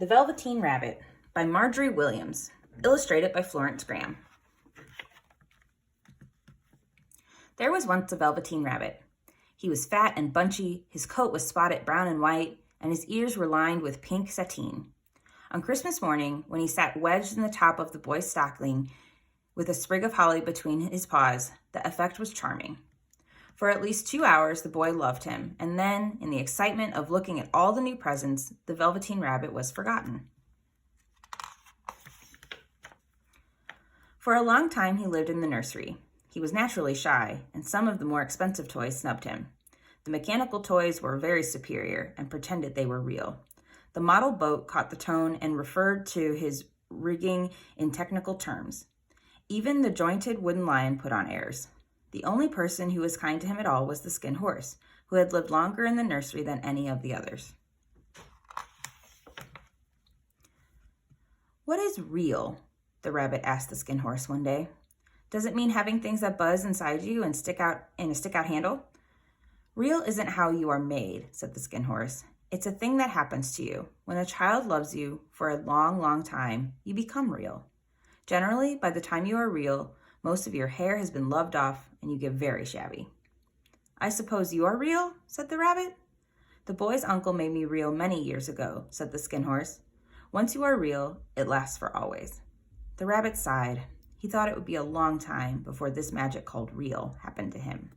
The Velveteen Rabbit by Margery Williams, illustrated by Florence Graham. There was once a Velveteen Rabbit. He was fat and bunchy, his coat was spotted brown and white, and his ears were lined with pink sateen. On Christmas morning, when he sat wedged in the top of the boy's stocking with a sprig of holly between his paws, the effect was charming. For at least 2 hours, the boy loved him, and then, in the excitement of looking at all the new presents, the Velveteen Rabbit was forgotten. For a long time, he lived in the nursery. He was naturally shy, and some of the more expensive toys snubbed him. The mechanical toys were very superior and pretended they were real. The model boat caught the tone and referred to his rigging in technical terms. Even the jointed wooden lion put on airs. The only person who was kind to him at all was the skin horse, who had lived longer in the nursery than any of the others. "What is real?" the rabbit asked the skin horse one day. "Does it mean having things that buzz inside you and stick out in a stick-out handle?" "Real isn't how you are made," said the skin horse. "It's a thing that happens to you. When a child loves you for a long, long time, you become real. Generally, by the time you are real, most of your hair has been loved off and you get very shabby." "I suppose you are real?" said the rabbit. "The boy's uncle made me real many years ago," said the skin horse. "Once you are real, it lasts for always." The rabbit sighed. He thought it would be a long time before this magic called real happened to him.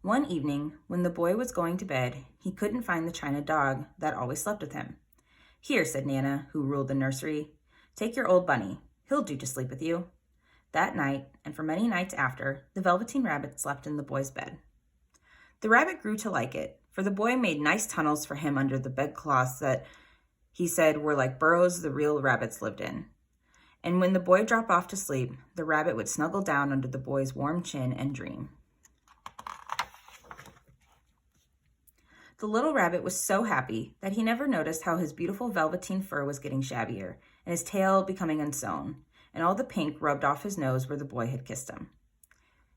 One evening, when the boy was going to bed, he couldn't find the china dog that always slept with him. "Here," said Nana, who ruled the nursery. "Take your old bunny. He'll do to sleep with you." That night, and for many nights after, the Velveteen Rabbit slept in the boy's bed. The rabbit grew to like it, for the boy made nice tunnels for him under the bedclothes that he said were like burrows the real rabbits lived in. And when the boy dropped off to sleep, the rabbit would snuggle down under the boy's warm chin and dream. The little rabbit was so happy that he never noticed how his beautiful velveteen fur was getting shabbier, and his tail becoming unsewn, and all the pink rubbed off his nose where the boy had kissed him.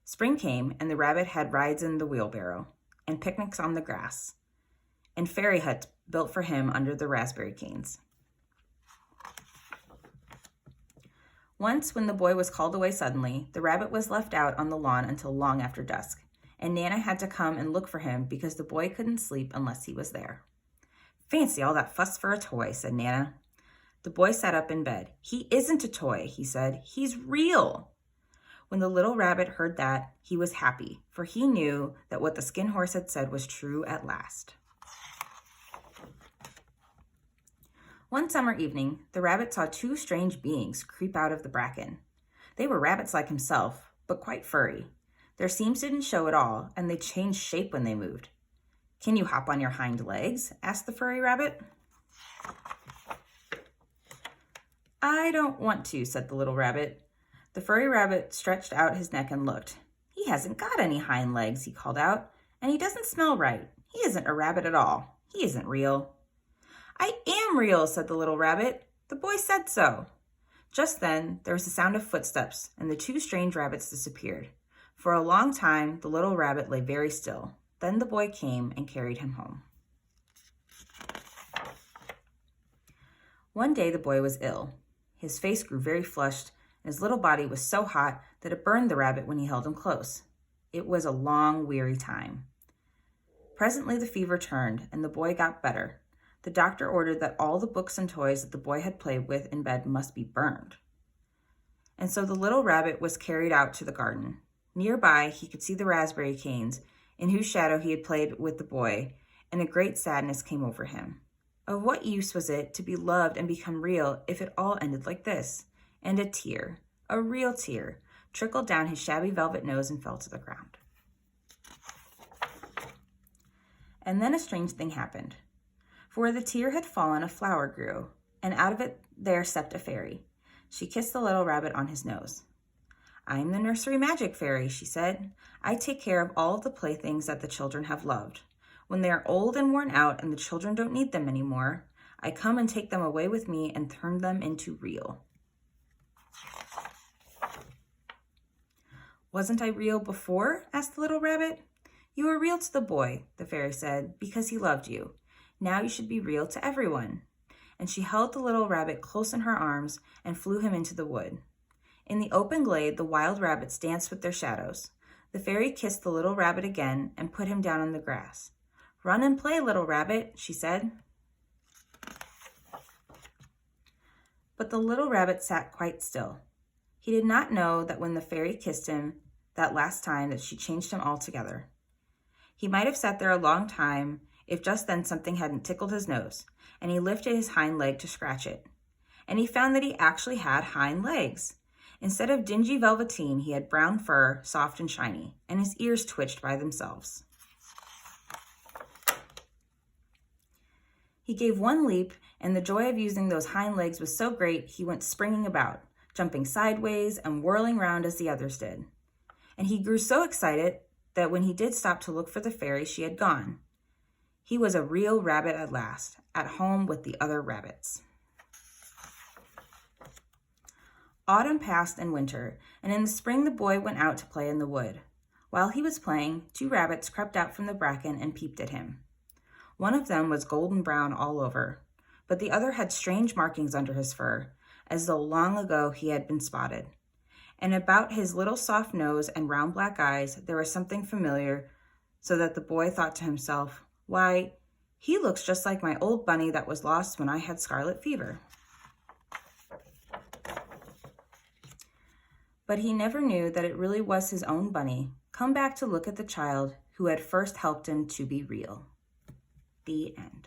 Spring came, and the rabbit had rides in the wheelbarrow, and picnics on the grass, and fairy huts built for him under the raspberry canes. Once, when the boy was called away suddenly, the rabbit was left out on the lawn until long after dusk, and Nana had to come and look for him because the boy couldn't sleep unless he was there. "Fancy all that fuss for a toy," said Nana. The boy sat up in bed. "He isn't a toy," he said. "He's real." When the little rabbit heard that, he was happy, for he knew that what the skin horse had said was true at last. One summer evening, the rabbit saw two strange beings creep out of the bracken. They were rabbits like himself, but quite furry. Their seams didn't show at all, and they changed shape when they moved. "Can you hop on your hind legs?" asked the furry rabbit. "I don't want to," said the little rabbit. The furry rabbit stretched out his neck and looked. "He hasn't got any hind legs," he called out, "and he doesn't smell right. He isn't a rabbit at all. He isn't real." "I am real," said the little rabbit. "The boy said so." Just then, there was the sound of footsteps, and the two strange rabbits disappeared. For a long time, the little rabbit lay very still. Then the boy came and carried him home. One day, the boy was ill. His face grew very flushed, and his little body was so hot that it burned the rabbit when he held him close. It was a long, weary time. Presently, the fever turned, and the boy got better. The doctor ordered that all the books and toys that the boy had played with in bed must be burned. And so the little rabbit was carried out to the garden. Nearby, he could see the raspberry canes, in whose shadow he had played with the boy, and a great sadness came over him. Of what use was it to be loved and become real if it all ended like this? And a tear, a real tear, trickled down his shabby velvet nose and fell to the ground. And then a strange thing happened. For where the tear had fallen, a flower grew, and out of it there stepped a fairy. She kissed the little rabbit on his nose. "I am the nursery magic fairy," she said. "I take care of all of the playthings that the children have loved. When they are old and worn out and the children don't need them anymore, I come and take them away with me and turn them into real." "Wasn't I real before?" asked the little rabbit. "You were real to the boy," the fairy said, "because he loved you. Now you should be real to everyone." And she held the little rabbit close in her arms and flew him into the wood. In the open glade, the wild rabbits danced with their shadows. The fairy kissed the little rabbit again and put him down on the grass. "Run and play, little rabbit," she said. But the little rabbit sat quite still. He did not know that when the fairy kissed him that last time that she changed him altogether. He might have sat there a long time if just then something hadn't tickled his nose, and he lifted his hind leg to scratch it. And he found that he actually had hind legs. Instead of dingy velveteen, he had brown fur, soft and shiny, and his ears twitched by themselves. He gave one leap, and the joy of using those hind legs was so great he went springing about, jumping sideways and whirling round as the others did. And he grew so excited that when he did stop to look for the fairy, she had gone. He was a real rabbit at last, at home with the other rabbits. Autumn passed and winter, and in the spring the boy went out to play in the wood. While he was playing, 2 rabbits crept out from the bracken and peeped at him. One of them was golden brown all over, but the other had strange markings under his fur, as though long ago he had been spotted. And about his little soft nose and round black eyes there was something familiar, so that the boy thought to himself, "Why, he looks just like my old bunny that was lost when I had scarlet fever." But he never knew that it really was his own bunny, come back to look at the child who had first helped him to be real. The end.